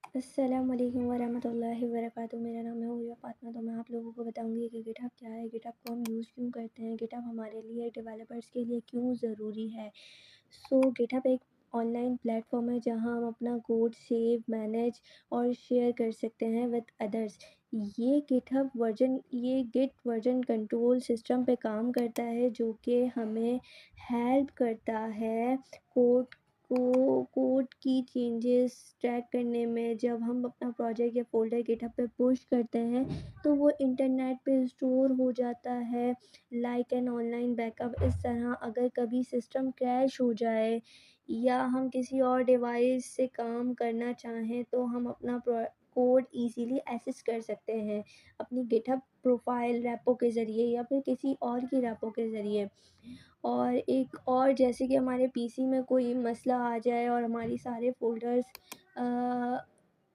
अस्सलाम वालेकुम वरहमतुल्लाहि वबरकातुहू। मेरा नाम है हुआ फातिमा। तो मैं आप लोगों को बताऊंगी कि गिटहब क्या है, गिटहब को हम यूज़ क्यों करते हैं, गिटहब हमारे लिए डेवलपर्स के लिए क्यों ज़रूरी है। गिटहब एक ऑनलाइन प्लेटफॉर्म है जहां हम अपना कोड सेव, मैनेज और शेयर कर सकते हैं विद अदर्स। ये गिट वर्जन कंट्रोल सिस्टम पे काम करता है, जो कि हमें हेल्प करता है कोड कोड की चेंजेस ट्रैक करने में। जब हम अपना प्रोजेक्ट या फ़ोल्डर गिटहब पे पुश करते हैं तो वो इंटरनेट पे स्टोर हो जाता है लाइक एन ऑनलाइन बैकअप। इस तरह अगर कभी सिस्टम क्रैश हो जाए या हम किसी और डिवाइस से काम करना चाहें तो हम अपना कोड इजीली एक्सेस कर सकते हैं अपनी गिटहब प्रोफाइल रेपो के ज़रिए या फिर किसी और की रेपो के ज़रिए। और एक और, जैसे कि हमारे पीसी में कोई मसला आ जाए और हमारी सारे फ़ोल्डर्स अ,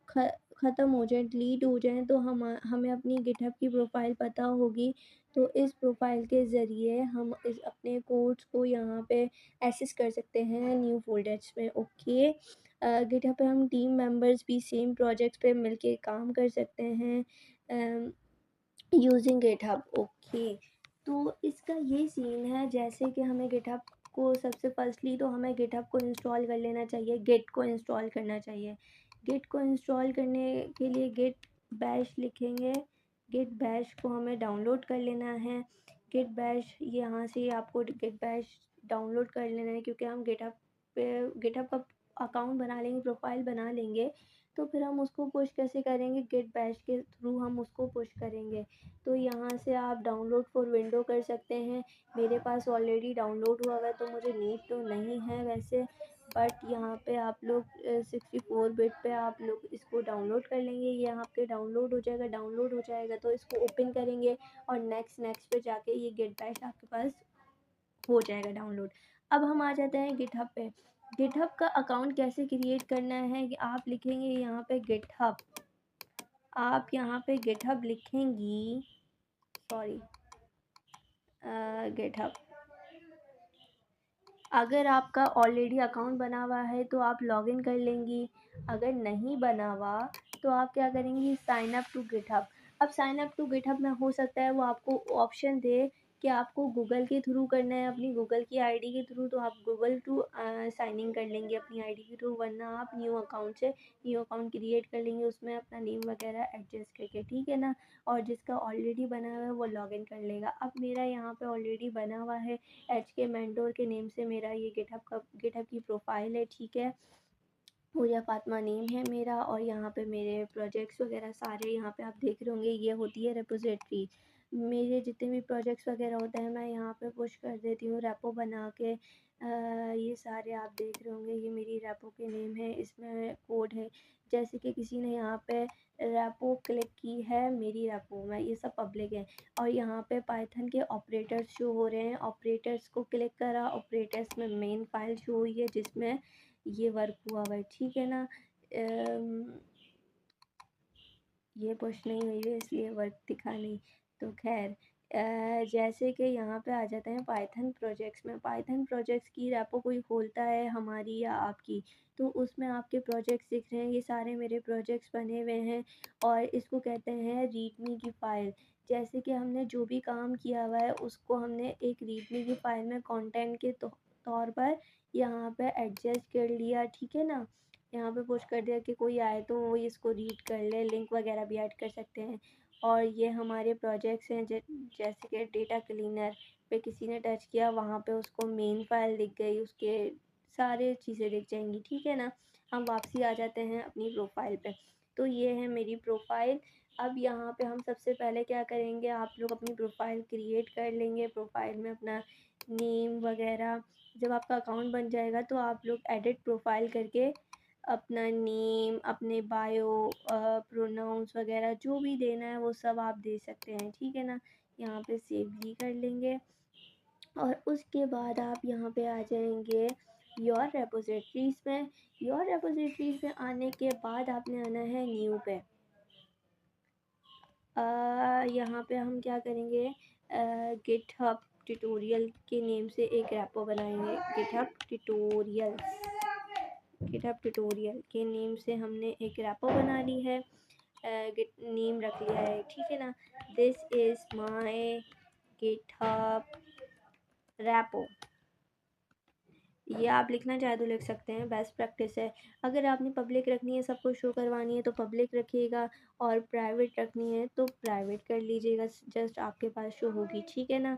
ख ख़त्म हो जाएँ, डिलीट हो जाएँ, तो हमें अपनी गिटहब की प्रोफ़ाइल पता होगी। तो इस प्रोफ़ाइल के ज़रिए हम इस अपने कोड्स को यहाँ पे एक्सेस कर सकते हैं न्यू फ़ोल्डर्स में। ओके। गिटहब पे हम टीम मेंबर्स भी सेम प्रोजेक्ट्स पे मिलके काम कर सकते हैं यूजिंग गिटहब। ओके। तो इसका ये सीन है, जैसे कि हमें गिटहब को सबसे फर्स्टली तो हमें गिटहब को इंस्टॉल कर लेना चाहिए, गिट को इंस्टॉल करना चाहिए। गिट को इंस्टॉल करने के लिए गिट बैश लिखेंगे। गिट बैश को हमें डाउनलोड कर लेना है। गिट बैश यहाँ से आपको गिट बैश डाउनलोड कर लेना है, क्योंकि हम गिटहब का अकाउंट बना लेंगे, प्रोफाइल बना लेंगे। तो फिर हम उसको पुश कैसे करेंगे, गिट बैश के थ्रू हम उसको पुश करेंगे। तो यहाँ से आप डाउनलोड फॉर विंडो कर सकते हैं। मेरे पास ऑलरेडी डाउनलोड हुआ हुआ है तो मुझे नीड तो नहीं है वैसे, बट यहाँ पे आप लोग 64 बिट पे आप लोग इसको डाउनलोड कर लेंगे। ये आपके डाउनलोड हो जाएगा। डाउनलोड हो जाएगा तो इसको ओपन करेंगे और नेक्स्ट पे जाके ये गिट बैश आपके पास हो जाएगा डाउनलोड। अब हम आ जाते हैं गिटहब पे। गिटहब का अकाउंट कैसे क्रिएट करना है कि आप लिखेंगे यहाँ पे गिटहब, आप यहाँ पे गिटहब लिखेंगी, सॉरी, गिटहब। अगर आपका ऑलरेडी अकाउंट बना हुआ है तो आप लॉगिन कर लेंगी, अगर नहीं बना हुआ तो आप क्या करेंगी, साइन अप टू गिटहब। अब साइन अप टू गिटहब में हो सकता है वो आपको ऑप्शन दे कि आपको गूगल के थ्रू करना है, अपनी गूगल की आईडी के थ्रू, तो आप गूगल टू साइन इन कर लेंगे अपनी आईडी के थ्रू, वरना आप न्यू अकाउंट क्रिएट कर लेंगे उसमें अपना नेम वगैरह एडजस्ट करके, ठीक है ना। और जिसका ऑलरेडी बना हुआ है वो लॉगिन कर लेगा। अब मेरा यहाँ पे ऑलरेडी बना हुआ है HK मेंटोर के नेम से, मेरा ये गिटहब की प्रोफाइल है, ठीक है। पूजा फातिमा नेम है मेरा, और यहाँ पे मेरे प्रोजेक्ट्स वगैरह सारे यहाँ पे आप देख रहे होंगे, ये होती है रेपोजिटरी। मेरे जितने भी प्रोजेक्ट्स वगैरह होते हैं मैं यहाँ पे पुश कर देती हूँ रेपो बना के। ये सारे आप देख रहे होंगे, ये मेरी रेपो के नेम है, इसमें कोड है। जैसे कि किसी ने यहाँ पे रेपो क्लिक की है मेरी रेपो में, ये सब पब्लिक है। और यहाँ पे पाइथन के ऑपरेटर्स शो हो रहे हैं, ऑपरेटर्स को क्लिक करा, ऑपरेटर्स में मेन फाइल शो हुई है जिसमें ये वर्क हुआ हुआ है, ठीक है ना। ये पुश नहीं हुई है इसलिए वर्क दिखा नहीं। तो खैर, जैसे कि यहाँ पे आ जाते हैं पाइथन प्रोजेक्ट्स में। पाइथन प्रोजेक्ट्स की रेपो कोई खोलता है हमारी या आपकी, तो उसमें आपके प्रोजेक्ट्स दिख रहे हैं, ये सारे मेरे प्रोजेक्ट्स बने हुए हैं। और इसको कहते हैं रीडमी की फ़ाइल। जैसे कि हमने जो भी काम किया हुआ है उसको हमने एक रीडमी की फ़ाइल में कंटेंट के तौर पर यहाँ पे एडजस्ट कर लिया, ठीक है ना। यहाँ पे पुश कर दिया कि कोई आए तो वो इसको रीड कर ले, लिंक वगैरह भी ऐड कर सकते हैं। और ये हमारे प्रोजेक्ट्स हैं, जैसे कि डेटा क्लीनर पे किसी ने टच किया, वहाँ पे उसको मेन फाइल दिख गई, उसके सारे चीज़ें दिख जाएंगी, ठीक है ना। हम वापसी आ जाते हैं अपनी प्रोफाइल पे। तो ये है मेरी प्रोफाइल। अब यहाँ पे हम सबसे पहले क्या करेंगे, आप लोग अपनी प्रोफाइल क्रिएट कर लेंगे, प्रोफाइल में अपना नेम वगैरह। जब आपका अकाउंट बन जाएगा तो आप लोग एडिट प्रोफाइल करके अपना नेम, अपने बायो, प्रोनाउंस वगैरह जो भी देना है वो सब आप दे सकते हैं, ठीक है ना। यहाँ पे सेव भी कर लेंगे और उसके बाद आप यहाँ पे आ जाएंगे योर रेपोजिटरीज़ में। योर रेपोजिटरीज़ में आने के बाद आपने आना है न्यू पे। यहाँ पे हम क्या करेंगे, गिटहब ट्यूटोरियल के नेम से एक रेपो बनाएंगे, गिटहब ट्यूटोरियल्स। गिटहब ट्यूटोरियल के नेम से हमने एक रेपो बना ली है, नेम रख लिया है, ठीक है ना। This is my GitHub repo, ये आप लिखना चाहे तो लिख सकते हैं, बेस्ट प्रैक्टिस है। अगर आपने पब्लिक रखनी है, सबको शो करवानी है तो पब्लिक रखिएगा, और प्राइवेट रखनी है तो प्राइवेट कर लीजिएगा, जस्ट आपके पास शो होगी, ठीक है ना।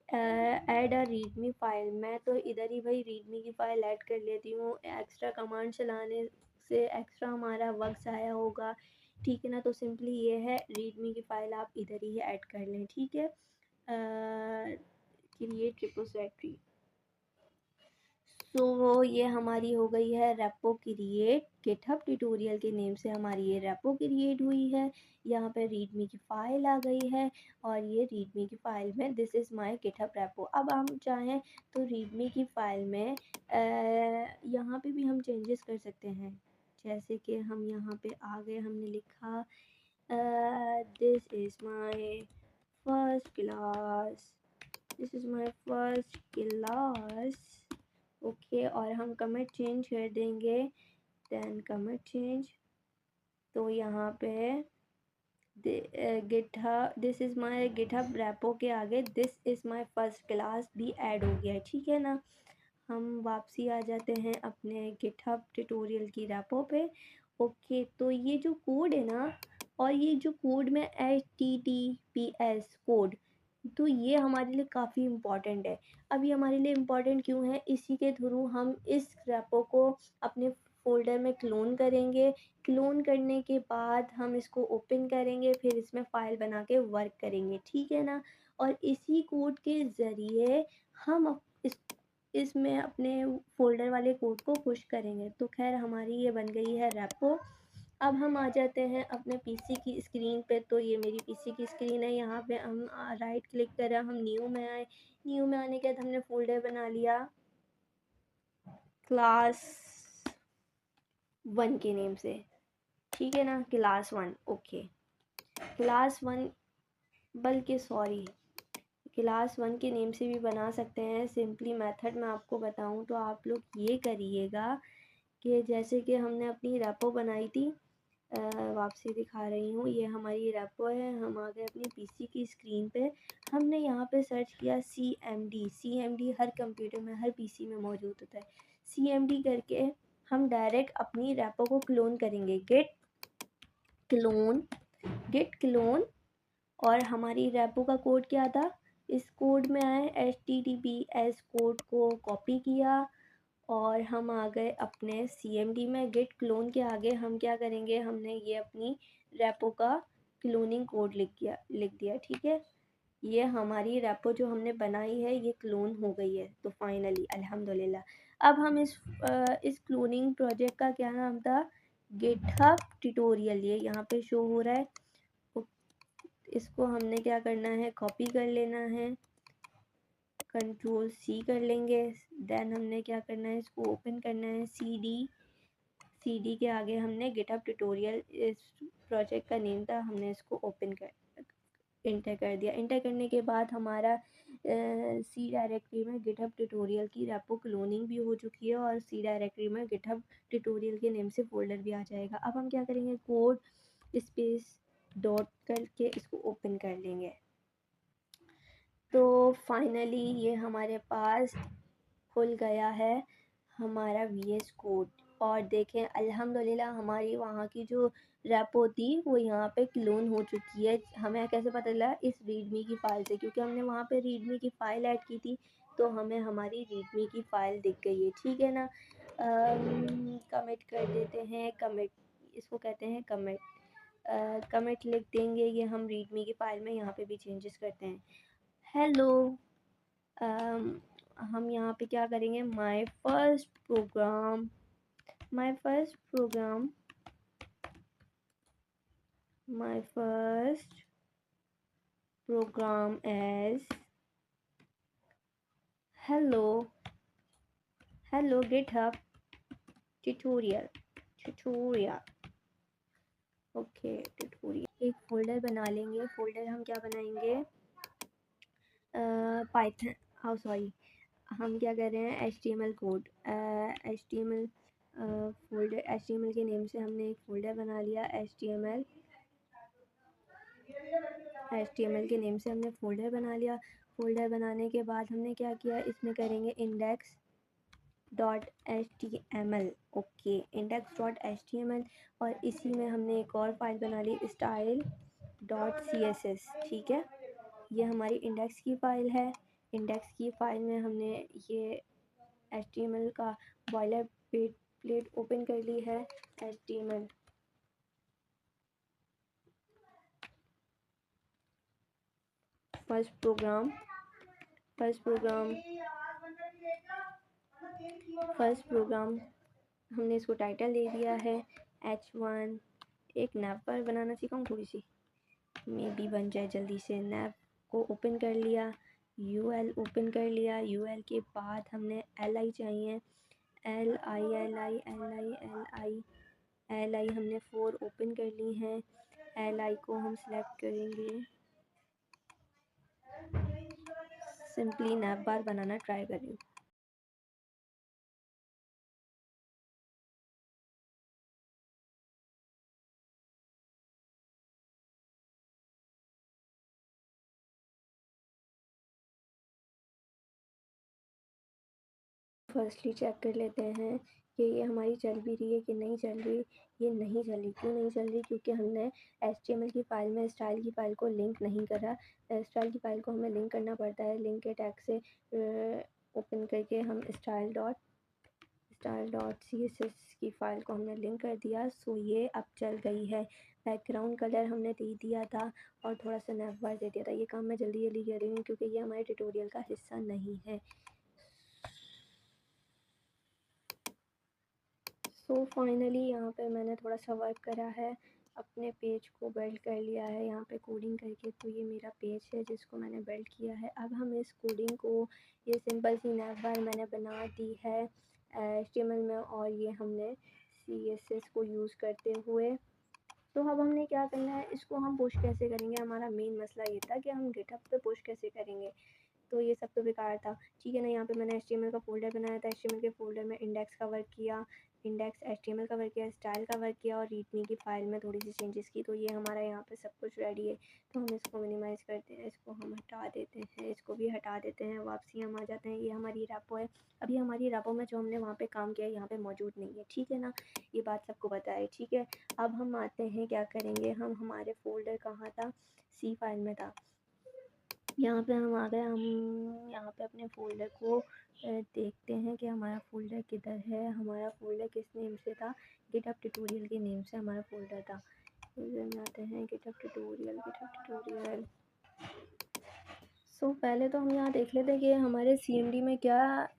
ऐड अ रीडमी फ़ाइल, मैं तो इधर ही भाई रीडमी की फ़ाइल ऐड कर लेती हूँ, एक्स्ट्रा कमांड चलाने से एक्स्ट्रा हमारा वक्त ज़ाया होगा, ठीक है ना। तो सिंपली ये है, रीडमी की फ़ाइल आप इधर ही ऐड कर लें, ठीक है। क्रिएट रिपोजिटरी, तो ये हमारी हो गई है रेपो क्रिएट, गिटहब ट्यूटोरियल के नेम से हमारी ये रेपो क्रिएट हुई है। यहाँ पे रीडमी की फ़ाइल आ गई है, और ये रीडमी की फ़ाइल में this is my GitHub repo. अब हम चाहें तो रीडमी की फ़ाइल में यहाँ पे भी हम चेंजेस कर सकते हैं, जैसे कि हम यहाँ पे आ गए, हमने लिखा this is my first class, this is my first class, okay. और हम कमेंट चेंज कर देंगे, देन कमेंट चेंज, तो यहाँ पे GitHub, this is my GitHub repo के आगे this is my first class भी ऐड हो गया है, ठीक है ना। हम वापसी आ जाते हैं अपने गिटहब ट्यूटोरियल की रेपो पे, ओके। तो ये जो कोड है ना, और ये जो कोड में HTTPS कोड, तो ये हमारे लिए काफ़ी इम्पॉर्टेंट है। अब ये हमारे लिए इम्पॉर्टेंट क्यों है, इसी के थ्रू हम इस रेपो को अपने फ़ोल्डर में क्लोन करेंगे, क्लोन करने के बाद हम इसको ओपन करेंगे, फिर इसमें फ़ाइल बना के वर्क करेंगे, ठीक है ना। और इसी कोड के ज़रिए हम इसमें अपने फ़ोल्डर वाले कोड को पुश करेंगे। तो खैर हमारी ये बन गई है रेपो। अब हम आ जाते हैं अपने पीसी की स्क्रीन पे, तो ये मेरी पीसी की स्क्रीन है, यहाँ पे हम राइट क्लिक करें, हम न्यू में आए, न्यू में आने के बाद हमने फ़ोल्डर बना लिया क्लास 1 के नेम से, ठीक है ना, क्लास 1, ओके। क्लास 1, बल्कि सॉरी, क्लास 1 के नेम से भी बना सकते हैं। सिंपली मेथड मैं आपको बताऊं तो आप लोग ये करिएगा कि जैसे कि हमने अपनी रेपो बनाई थी, वापसी दिखा रही हूँ, ये हमारी रेपो है, हम आ गए अपनी पीसी की स्क्रीन पे, हमने यहाँ पे सर्च किया CMD, CMD हर कंप्यूटर में, हर पीसी में मौजूद होता है। CMD करके हम डायरेक्ट अपनी रेपो को क्लोन करेंगे, गेट क्लोन, और हमारी रेपो का कोड क्या था, इस कोड में आए HTTPS कोड को कॉपी किया, और हम आ गए अपने CMD में। गिट क्लोन के आगे हम क्या करेंगे, हमने ये अपनी रेपो का क्लोनिंग कोड लिख दिया, ठीक है। ये हमारी रेपो जो हमने बनाई है ये क्लोन हो गई है, तो फाइनली अल्हम्दुलिल्लाह। अब हम इस क्लोनिंग प्रोजेक्ट का क्या नाम था, गिटहब ट्यूटोरियल, ये यहाँ पे शो हो रहा है। इसको हमने क्या करना है, कॉपी कर लेना है, Ctrl+C कर लेंगे, देन हमने क्या करना है, इसको ओपन करना है, CD के आगे हमने गिटहब ट्यूटोरियल, इस प्रोजेक्ट का नेम था, हमने इसको इंटर कर दिया। इंटर करने के बाद हमारा C डायरेक्टरी में गिटहब ट्यूटोरियल की रेपो क्लोनिंग भी हो चुकी है, और C डायरेक्टरी में गिटहब ट्यूटोरियल के नेम से फ़ोल्डर भी आ जाएगा। अब हम क्या करेंगे, कोड स्पेस डॉट करके इसको ओपन कर लेंगे, तो फाइनली ये हमारे पास खुल गया है हमारा VS कोड। और देखें अल्हम्दुलिल्लाह हमारी वहाँ की जो रेपो थी वो यहाँ पे क्लोन हो चुकी है। हमें कैसे पता चला, इस रीडमी की फ़ाइल से, क्योंकि हमने वहाँ पे रीडमी की फ़ाइल ऐड की थी, तो हमें हमारी रीडमी की फ़ाइल दिख गई है, ठीक है ना। कमिट कर देते हैं, कमिट, इसको कहते हैं कमिट, कमिट लिख देंगे, ये हम रीडमी की फ़ाइल में यहाँ पे भी चेंजेस करते हैं। हेलो, हम यहाँ पे क्या करेंगे, my first program, my first program, my first program as hello, hello GitHub tutorial, okay tutorial. एक फ़ोल्डर बना लेंगे, फ़ोल्डर हम क्या बनाएंगे, पाइथन, हाँ सॉरी, हम क्या कर रहे हैं, HTML code, HTML folder HTML के नेम से हमने एक फ़ोल्डर बना लिया। HTML के नेम से हमने फ़ोल्डर बना लिया। फ़ोल्डर बनाने के बाद हमने क्या किया, इसमें करेंगे index.html। Okay, index.html। और इसी में हमने एक और फाइल बना ली, style.css। ठीक है, ये हमारी इंडेक्स की फ़ाइल है। इंडेक्स की फ़ाइल में हमने ये HTML का बॉयलर प्लेट ओपन कर ली है। HTML फर्स्ट प्रोग्राम हमने इसको टाइटल दे दिया है H1। एक नैव पर बनाना सीखा थोड़ी सी, मे बी बन जाए जल्दी से। नैव को ओपन कर लिया, UL ओपन कर लिया। UL के बाद हमने LI चाहिए, LI हमने 4 ओपन कर ली हैं। LI को हम सिलेक्ट करेंगे, सिंपली नैव बार बनाना ट्राई करें। फर्स्टली चेक कर लेते हैं कि ये हमारी चल भी रही है कि नहीं चल रही। ये नहीं चल रही, क्यों नहीं चल रही? क्योंकि हमने HTML की फ़ाइल में स्टाइल की फ़ाइल को लिंक नहीं करा। स्टाइल की फ़ाइल को हमें लिंक करना पड़ता है। लिंक के टैग से ओपन करके हम style.css की फ़ाइल को हमने लिंक कर दिया। सो ये अब चल गई है। बैकग्राउंड कलर हमने दे दिया था और थोड़ा सा नैवबार दे दिया था। ये काम मैं जल्दी जल्दी कर रही हूँ क्योंकि ये हमारे ट्यूटोरियल का हिस्सा नहीं है। सो फाइनली यहाँ पे मैंने थोड़ा सा वर्क करा है, अपने पेज को बिल्ड कर लिया है यहाँ पे कोडिंग करके। तो ये मेरा पेज है जिसको मैंने बिल्ड किया है। अब हम इस कोडिंग को, ये सिंपल सी नैवबार मैंने बना दी है HTML में, और ये हमने CSS को यूज़ करते हुए। तो अब हमने क्या करना है, इसको हम पुश कैसे करेंगे। हमारा मेन मसला ये था कि हम गिटहब पे पुश कैसे करेंगे। तो ये सब तो बेकार था, ठीक है ना। यहाँ पे मैंने HTML का फ़ोल्डर बनाया था। HTML के फ़ोल्डर में इंडेक्स का वर्क किया, इंडेक्स HTML का वर्क किया, स्टाइल का वर्क किया और रीडमी की फ़ाइल में थोड़ी सी चेंजेस की। तो ये हमारा यहाँ पे सब कुछ रेडी है। तो हम इसको मिनिमाइज़ करते हैं, इसको हम हटा देते हैं, इसको भी हटा देते हैं। वापसी हम आ जाते हैं, ये हमारी रैपो है। अभी हमारी रैपो में जो हमने वहाँ पे काम किया है यहाँ पे मौजूद नहीं है, ठीक है ना। ये बात सबको पता है, ठीक है। अब हम आते हैं, क्या करेंगे हम, हमारे फ़ोल्डर कहाँ था, C फाइल में था। यहाँ पे हम आ गए। हम यहाँ पे अपने फ़ोल्डर को देखते हैं कि हमारा फ़ोल्डर किधर है। हमारा फ़ोल्डर किस नेम से था, गिटहब ट्यूटोरियल के नेम से हमारा फ़ोल्डर था। यूज़र में आते हैं, गिटहब ट्यूटोरियल। सो पहले तो हम यहाँ देख लेते हैं कि हमारे CMD में क्या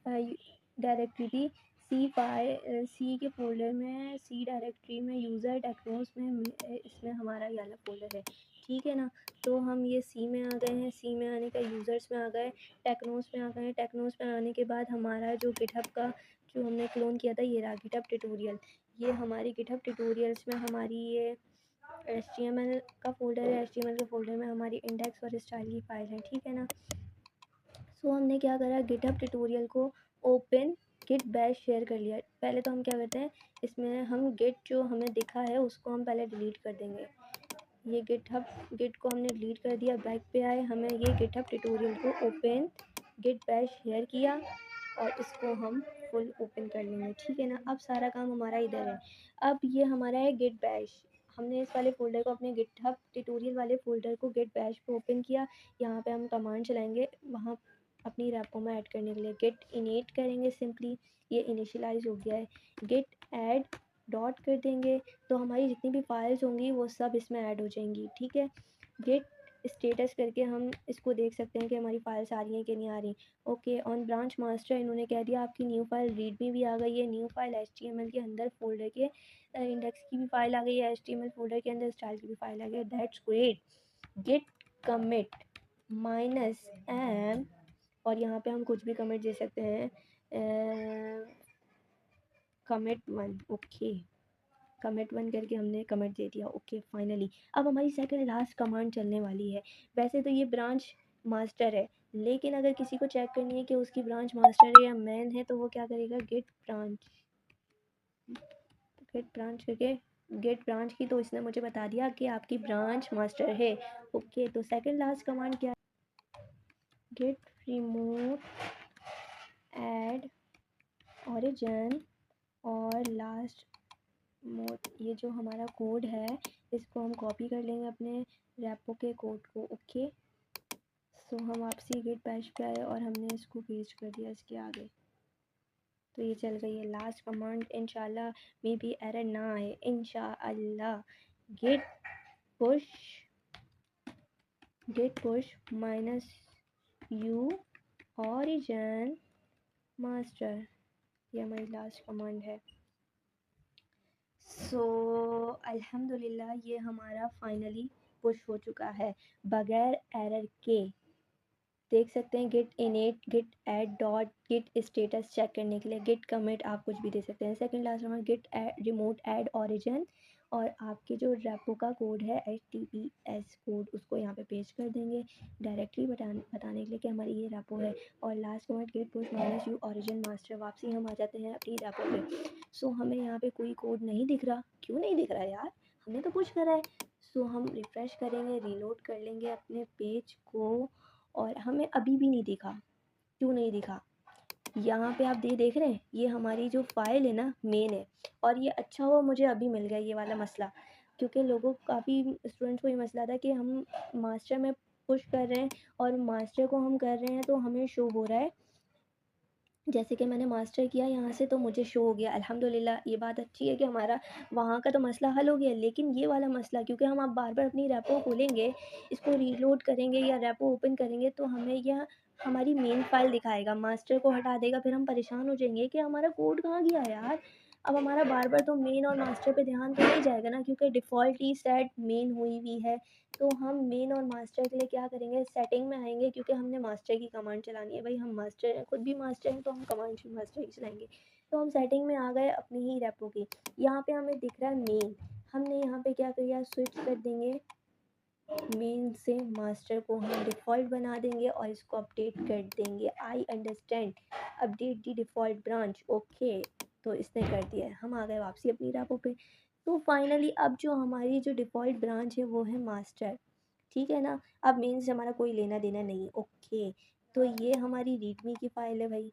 डायरेक्टरी थी। सी के फ़ोल्डर में, C डायरेक्टरी में यूज़र टेक्नोस में इसमें हमारा ये वाला फ़ोल्डर है, ठीक है ना। तो हम ये C में आ गए हैं। C में आने का यूज़र्स में आ गए, टेक्नोस में आ गए। टेक्नोस में आने के बाद हमारा जो गिटहब का जो हमने क्लोन किया था, ये रहा गिटहब ट्यूटोरियल। ये हमारी गिटहब ट्यूटोरियल्स में हमारी ये HTML का फ़ोल्डर है। HTML के फ़ोल्डर में हमारी इंडेक्स और स्टाइल की फ़ाइल है, ठीक है ना। सो हमने क्या करा, गिटहब ट्यूटोरियल को ओपन गिट बैश शेयर कर लिया। पहले तो हम क्या करते हैं, इसमें हम गिट जो हमें दिखा है उसको हम पहले डिलीट कर देंगे। ये गिट को हमने डिलीट कर दिया। बैक पे आए, हमें ये गिटहब ट्यूटोरियल को ओपन गिट बैश शेयर किया और इसको हम फुल ओपन कर लेंगे, ठीक है ना। अब सारा काम हमारा इधर है। अब ये हमारा है गिट बैश। हमने इस वाले फ़ोल्डर को, अपने गिटहब ट्यूटोरियल वाले फ़ोल्डर को गिट बैश पे ओपन किया। यहाँ पे हम कमांड चलाएंगे वहाँ अपनी रैपो में ऐड करने के लिए। गिट इनिट करेंगे, सिंपली ये इनिशियलाइज़ हो गया है। गिट ऐड डॉट कर देंगे तो हमारी जितनी भी फाइल्स होंगी वो सब इसमें ऐड हो जाएंगी, ठीक है। गिट स्टेटस करके हम इसको देख सकते हैं कि हमारी फाइल्स आ रही हैं कि नहीं आ रही। ओके, ऑन ब्रांच मास्टर इन्होंने कह दिया आपकी न्यू फाइल रीडमी भी आ गई है। न्यू फाइल HTML के अंदर फ़ोल्डर के इंडेक्स की भी फ़ाइल आ गई है, HTML फ़ोल्डर के अंदर स्टाइल की भी फ़ाइल आ गई है। That's great. Git commit -m, और यहाँ पे हम कुछ भी कमिट दे सकते हैं, कमिट 1। ओके, कमिट 1 करके हमने कमिट दे दिया। ओके, फाइनली अब हमारी सेकंड लास्ट कमांड चलने वाली है। वैसे तो ये ब्रांच मास्टर है, लेकिन अगर किसी को चेक करनी है कि उसकी ब्रांच मास्टर है या मैन है तो वो क्या करेगा, गिट ब्रांच गेट ब्रांच करके गेट ब्रांच की, तो इसने मुझे बता दिया कि आपकी ब्रांच मास्टर है। ओके, तो सेकंड लास्ट कमांड क्या, गेट रिमोट ऐड ओरिजिन और लास्ट मोड। ये जो हमारा कोड है इसको हम कॉपी कर लेंगे अपने रैपो के कोड को। ओके, सो हम वापसी गेट बैश पे आए और हमने इसको पेस्ट कर दिया इसके आगे, तो ये चल गई है लास्ट कमांड। इंशाल्लाह मे भी एरर ना आए इंशाल्लाह। Git push minus u origin master, ये हमारी लास्ट कमांड है। सो अल्हम्दुलिल्लाह ये हमारा फाइनली पुश हो चुका है बगैर एरर के। देख सकते हैं git init git add dot git status check करने के लिए गेट कमिट आप कुछ भी दे सकते हैं। सेकंड लास्ट हमारा गेट रिमोट ऐड ओरिजिन और आपके जो रेपो का कोड है HTTPS कोड उसको यहाँ पे पेस्ट कर देंगे डायरेक्टली बताने के लिए कि हमारी ये रेपो है। और last comment git push minus u origin master, वापसी हम आ जाते हैं अपनी रेपो पे। सो हमें यहाँ पे कोई कोड नहीं दिख रहा, क्यों नहीं दिख रहा यार, हमने तो पुश करा है। सो हम रिफ़्रेश करेंगे, रीलोड कर लेंगे अपने पेज को और हमें अभी भी नहीं दिखा। क्यों नहीं दिखा, यहाँ पे आप देख रहे हैं ये हमारी जो फाइल है ना मेन है, और ये अच्छा हुआ मुझे अभी मिल गया ये वाला मसला, क्योंकि लोगों काफ़ी स्टूडेंट्स को ये मसला था कि हम मास्टर में पुश कर रहे हैं और मास्टर को हम कर रहे हैं तो हमें शो हो रहा है, जैसे कि मैंने मास्टर किया यहाँ से तो मुझे शो हो गया अल्हम्दुलिल्लाह। ये बात अच्छी है कि हमारा वहाँ का तो मसला हल हो गया, लेकिन ये वाला मसला क्योंकि हम अब बार बार अपनी रेपो खोलेंगे, इसको रीलोड करेंगे या रेपो ओपन करेंगे तो हमें यह हमारी मेन फाइल दिखाएगा, मास्टर को हटा देगा, फिर हम परेशान हो जाएंगे कि हमारा कोड कहाँ गया यार। अब हमारा बार बार तो मेन और मास्टर पे ध्यान तो नहीं जाएगा ना, क्योंकि डिफ़ॉल्ट ही सेट मेन हुई हुई है। तो हम मेन और मास्टर के लिए क्या करेंगे, सेटिंग में आएंगे, क्योंकि हमने मास्टर की कमांड चलानी है भाई, हम मास्टर हैं, खुद भी मास्टर हैं, तो हम कमांड मास्टर ही चलाएंगे। तो हम सेटिंग में आ गए अपनी ही रेपो की, यहाँ पे हमें दिख रहा है मेन, हमने यहाँ पे क्या किया, स्विच कर देंगे मेन से मास्टर को हम डिफ़ॉल्ट बना देंगे और इसको अपडेट कर देंगे। I understand, update the default branch. Okay, तो इसने कर दिया है, हम आ गए वापसी अपनी रेपो पे। तो फाइनली अब जो हमारी जो डिफ़ॉल्ट ब्रांच है वो है मास्टर, ठीक है ना। अब मेन से हमारा कोई लेना देना नहीं। ओके, तो ये हमारी रीडमी की फ़ाइल है भाई।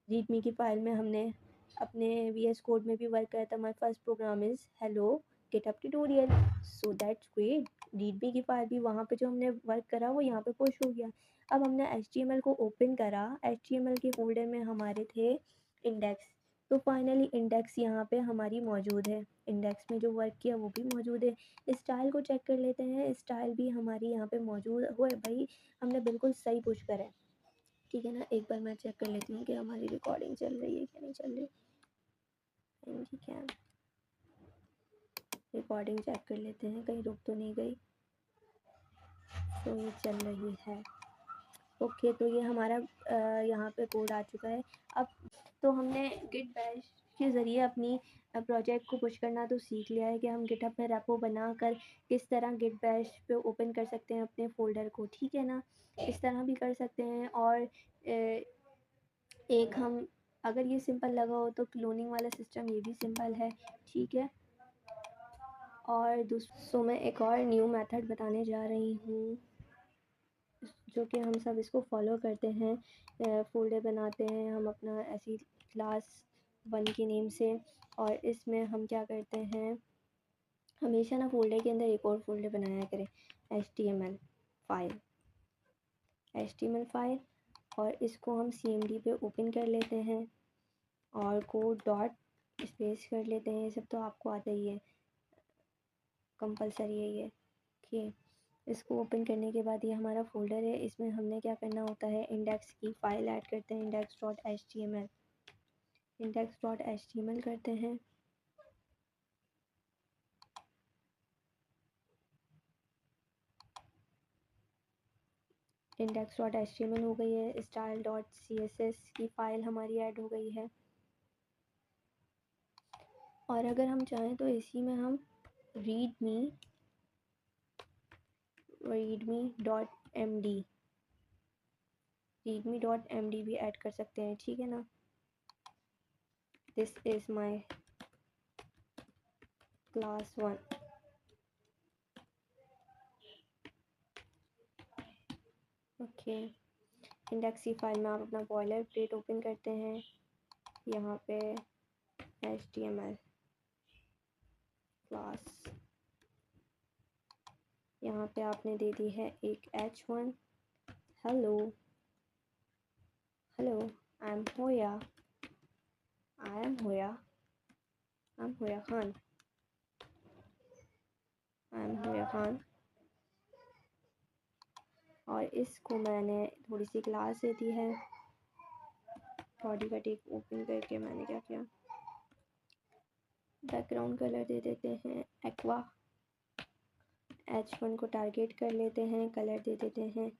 रीडमी की फ़ाइल में हमने अपने VS कोड में भी वर्क किया था। My first program is hello GitHub tutorial, so that's great. Readme की फ़ाइल भी वहाँ पे जो हमने वर्क करा वो यहाँ पे पुश हो गया। अब हमने HTML को ओपन करा, HTML के फोल्डर में हमारे थे इंडेक्स, तो फाइनली इंडेक्स यहाँ पे हमारी मौजूद है, इंडेक्स में जो वर्क किया वो भी मौजूद है। स्टाइल को चेक कर लेते हैं, स्टाइल भी हमारी यहाँ पे मौजूद हुआ है भाई, हमने बिल्कुल सही पुश करा है, ठीक है ना। एक बार मैं चेक कर लेती हूँ कि हमारी रिकॉर्डिंग चल रही है क्या नहीं चल रही। इनकी क्या रिकॉर्डिंग चेक कर लेते हैं कहीं रुक तो नहीं गई। तो ये चल रही है। ओके, तो ये हमारा यहाँ पे कोड आ चुका है। अब तो हमने गिट बैश के ज़रिए अपनी प्रोजेक्ट को पुश करना तो सीख लिया है कि हम गिटहब में रेपो बनाकर किस तरह गिट बैश पे ओपन कर सकते हैं अपने फ़ोल्डर को, ठीक है ना। इस तरह भी कर सकते हैं। और एक हम अगर ये सिंपल लगा हो तो क्लोनिंग वाला सिस्टम ये भी सिंपल है, ठीक है। और सो मैं एक और न्यू मेथड बताने जा रही हूँ जो कि हम सब इसको फॉलो करते हैं। फ़ोल्डर बनाते हैं हम अपना ऐसी क्लास 1 के नेम से, और इसमें हम क्या करते हैं, हमेशा ना फ़ोल्डर के अंदर एक और फ़ोल्डर बनाया करें, HTML फाइल, और इसको हम CMD पे ओपन कर लेते हैं और कोड डॉट स्पेस कर लेते हैं। ये सब तो आपको आता ही है, कंपलसरी है ये। ओके, इसको ओपन करने के बाद ये हमारा फ़ोल्डर है, इसमें हमने क्या करना होता है, इंडेक्स की फ़ाइल ऐड करते हैं, index.html करते हैं। index.html हो गई है, style.css की फ़ाइल हमारी ऐड हो गई है। और अगर हम चाहें तो इसी में हम readme.md भी ऐड कर सकते हैं, ठीक है ना। This is my class 1। Okay, index की फाइल में आप अपना बॉयलर प्लेट ओपन करते हैं। यहाँ पे HTML क्लास, यहाँ पे आपने दे दी है एक H1। Hello hello, I am होया, आई एम होया, आई एम होया खान, आई एम होया खान। और इसको मैंने थोड़ी सी क्लास दे दी है। बॉडी का टेक ओपन करके मैंने क्या किया, बैकग्राउंड कलर दे देते हैं एक्वा। H1 को टारगेट कर लेते हैं, कलर दे देते हैं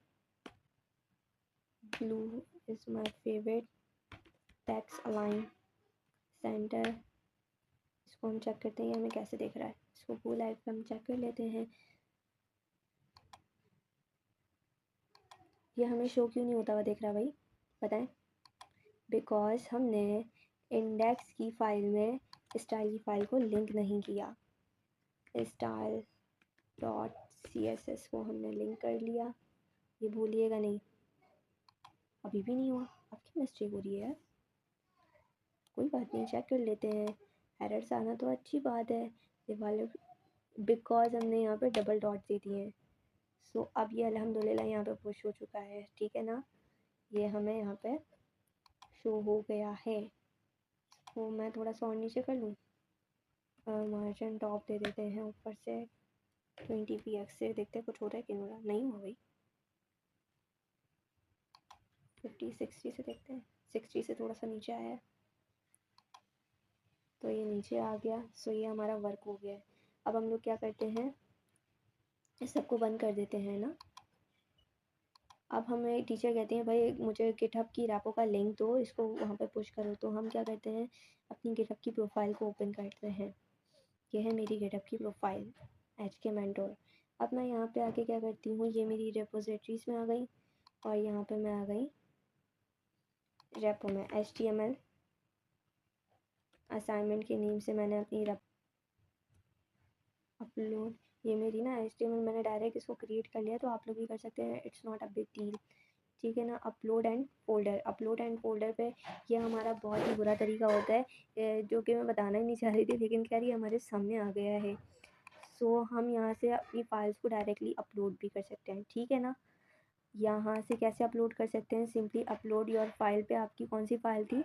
blue is my favourite, text align centre. इसको हम चेक करते हैं हमें कैसे दिख रहा है। इसको फुल लाइट पे हम चेक कर लेते हैं। ये हमें शो क्यों नहीं होता हुआ दिख रहा भाई, बताएं? बिकॉज हमने इंडेक्स की फाइल में स्टाइल की फाइल को लिंक नहीं किया। style.css को हमने लिंक कर लिया, ये भूलिएगा नहीं। अभी भी नहीं हुआ, अब क्या मिस्टेक हो रही है यार? कोई बात नहीं, चेक कर लेते हैं। एरर्स आना तो अच्छी बात है, ये वाले बिकॉज हमने यहाँ पे डबल डॉट दे दिए हैं। सो अब ये अल्हम्दुलिल्लाह यहाँ पे पुश हो चुका है, ठीक है ना? ये हमें यहाँ पे शो हो गया है। तो मैं थोड़ा सा और नीचे कर लूँ, मार्जिन टॉप दे देते हैं ऊपर से 20px से, देखते हैं कुछ होता है कि नहीं। नहीं हुआ भाई, 50-60 से देखते हैं। 60 से थोड़ा सा नीचे आया है, तो ये नीचे आ गया। सो ये हमारा वर्क हो गया है। अब हम लोग क्या करते हैं, इस सबको बंद कर देते हैं ना। अब हमें टीचर कहते हैं भाई मुझे गिटहब की रैपो का लिंक दो, इसको वहाँ पे पुश करो। तो हम क्या करते हैं, अपनी गिटहब की प्रोफाइल को ओपन करते हैं। ये है मेरी गिटहब की प्रोफाइल HK मेंटोर। अब मैं यहाँ पे आके क्या करती हूँ, ये मेरी रेपोजिटरीज में आ गई और यहाँ पे मैं आ गई रेपो में। HTML असाइनमेंट के नेम से मैंने अपनी अपलोड, ये मेरी ना HTML मैंने डायरेक्ट इसको क्रिएट कर लिया, तो आप लोग भी कर सकते हैं, it's not a big deal, ठीक है ना? Upload and folder, upload and folder पे ये हमारा बहुत ही बुरा तरीका होता है, जो कि मैं बताना ही नहीं चाह रही थी, लेकिन क्या ये हमारे सामने आ गया है। सो हम यहाँ से अपनी फाइल्स को डायरेक्टली अपलोड भी कर सकते हैं, ठीक है ना? यहाँ से कैसे अपलोड कर सकते हैं, सिंपली अपलोड योर फाइल पे, आपकी कौन सी फ़ाइल थी,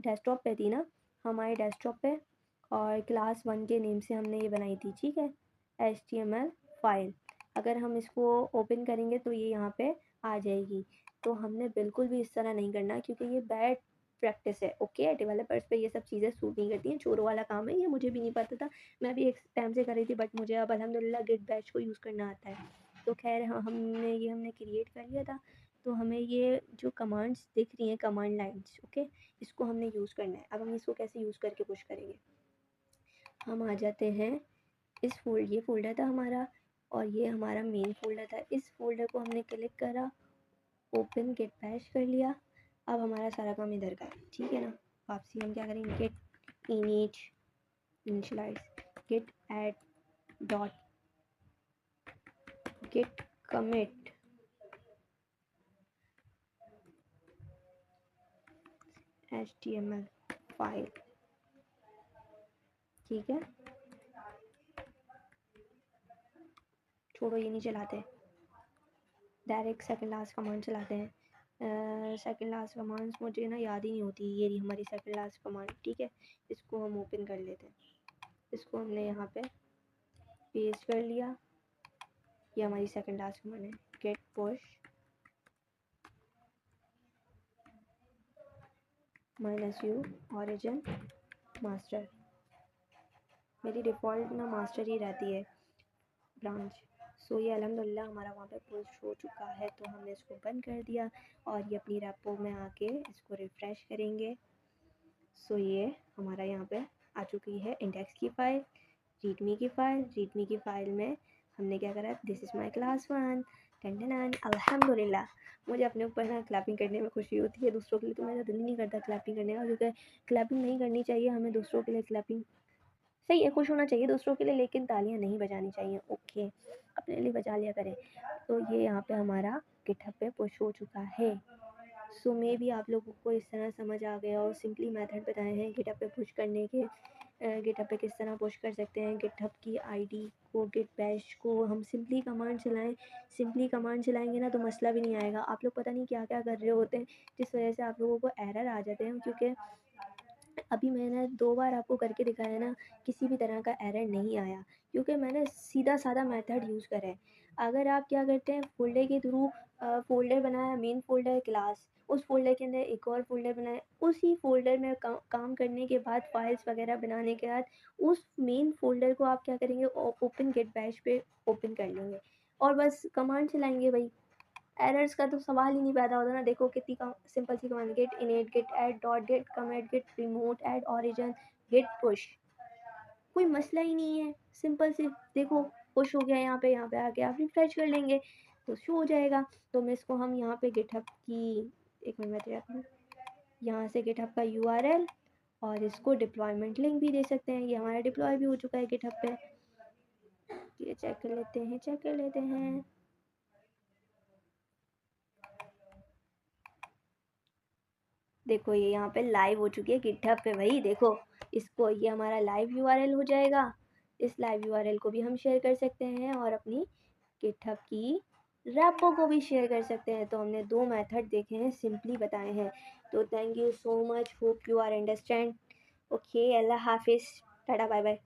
डेस्कटॉप पे थी ना, हमारे डेस्कटॉप पे, और क्लास 1 के नेम से हमने ये बनाई थी, ठीक है? HTML file. अगर हम इसको ओपन करेंगे तो ये यहाँ पे आ जाएगी। तो हमने बिल्कुल भी इस तरह नहीं करना, क्योंकि ये बैड प्रैक्टिस है, ओके? डेवलपर्स पे ये सब चीज़ें सूट नहीं करती हैं, चोरों वाला काम है ये। मुझे भी नहीं पता था, मैं भी एक टाइम से कर रही थी, बट मुझे अब अल्हम्दुलिल्लाह गिट बैश को यूज़ करना आता है। तो खैर हमने क्रिएट कर लिया था। तो हमें ये जो कमांड्स दिख रही हैं, कमांड लाइन्स, ओके, इसको हमने यूज़ करना है। अब हम इसको कैसे यूज़ करके पुश करेंगे, हम आ जाते हैं ये फ़ोल्डर था हमारा और ये हमारा मेन फ़ोल्डर था। इस फ़ोल्डर को हमने क्लिक करा, ओपन गिट बैश कर लिया। अब हमारा सारा काम इधर का है, ठीक है ना? वापसी हम क्या करेंगे, git initialize, git add dot git commit HTML file, ठीक है? छोड़ो, ये नहीं चलाते, डायरेक्ट सेकंड लास्ट कमांड चलाते हैं। सेकंड लास्ट कमांड्स मुझे ना याद ही नहीं होती। ये रही हमारी सेकंड लास्ट कमांड, ठीक है? इसको हम ओपन कर लेते हैं। इसको हमने यहाँ पे पेस्ट कर लिया। ये हमारी सेकंड लास्ट कमांड है, git push -u origin master. मेरी डिफ़ॉल्ट ना मास्टर ही रहती है ब्रांच। सो ये अल्हम्दुलिल्लाह हमारा वहाँ पे पुश हो चुका है। तो हमने इसको बंद कर दिया और ये अपनी रेपो में आके इसको रिफ़्रेश करेंगे। सो ये हमारा यहाँ पे आ चुकी है इंडेक्स की फ़ाइल, रीडमी की फ़ाइल। रीडमी की फ़ाइल में हमने क्या करा, दिस इज़ माई क्लास 1, टन अल्हम्दुलिल्लाह। मुझे अपने ऊपर ना क्लैपिंग करने में खुशी होती है, दूसरों के लिए तो मेरा दिल ही नहीं करता क्लैपिंग करने का, क्योंकि क्लैपिंग नहीं करनी चाहिए हमें दूसरों के लिए क्लैपिंग। सही है, खुश होना चाहिए दूसरों के लिए, लेकिन तालियाँ नहीं बजानी चाहिए। ओके, अपने लिए बजा लिया करें। तो ये यहाँ पे हमारा गिटहब पे पुश हो चुका है। सो मे बी आप लोगों को इस तरह समझ आ गया और सिंपली मेथड बताए हैं गिटहब पे पुश करने के। गिटहब पे किस तरह पुश कर सकते हैं गिटहब की आईडी को, गिट बैश को हम सिंपली कमांड चलाएं। सिंपली कमांड चलाएंगे ना तो मसला भी नहीं आएगा। आप लोग पता नहीं क्या क्या कर रहे होते हैं जिस वजह से आप लोगों को एरर आ जाते हैं, क्योंकि अभी मैंने 2 बार आपको करके दिखाया ना, किसी भी तरह का एरर नहीं आया, क्योंकि मैंने सीधा-साधा मेथड यूज़ करा है। अगर आप क्या करते हैं फ़ोल्डर के थ्रू फ़ोल्डर बनाया, मेन फ़ोल्डर क्लास, उस फ़ोल्डर के अंदर एक और फ़ोल्डर बनाया, उसी फ़ोल्डर में काम करने के बाद फाइल्स वगैरह बनाने के बाद उस मेन फ़ोल्डर को आप क्या करेंगे ओपन गिट बैश पे ओपन कर लेंगे और बस कमांड चलाएँगे भई। एरर्स का तो सवाल ही नहीं पैदा होता ना। देखो कितनी सिंपल सी command, git init, git add, dot git commit, git remote, add origin, git push, कोई मसला ही नहीं है। सिंपल सी देखो पुश हो गया, यहाँ पे आके आप रिफ्रेश कर लेंगे तो शो हो जाएगा। तो मैं इसको हम यहाँ पे गिटहब की एक मिनट में यहाँ से गिटहब का यूआरएल और इसको डिप्लॉयमेंट लिंक भी दे सकते हैं। ये हमारा डिप्लॉय भी हो चुका है गिटहब पे। ये चेक कर लेते हैं, चेक कर लेते हैं। देखो ये यहाँ पे लाइव हो चुकी है गिटहब पे भाई। देखो इसको, ये हमारा लाइव यूआरएल हो जाएगा। इस लाइव यूआरएल को भी हम शेयर कर सकते हैं और अपनी गिटहब की रैपो को भी शेयर कर सकते हैं। तो हमने 2 मेथड देखे हैं, सिंपली बताए हैं। तो thank you so much, hope you are understand. Okay, अल्लाह हाफिज़, टाटा बाय बाय।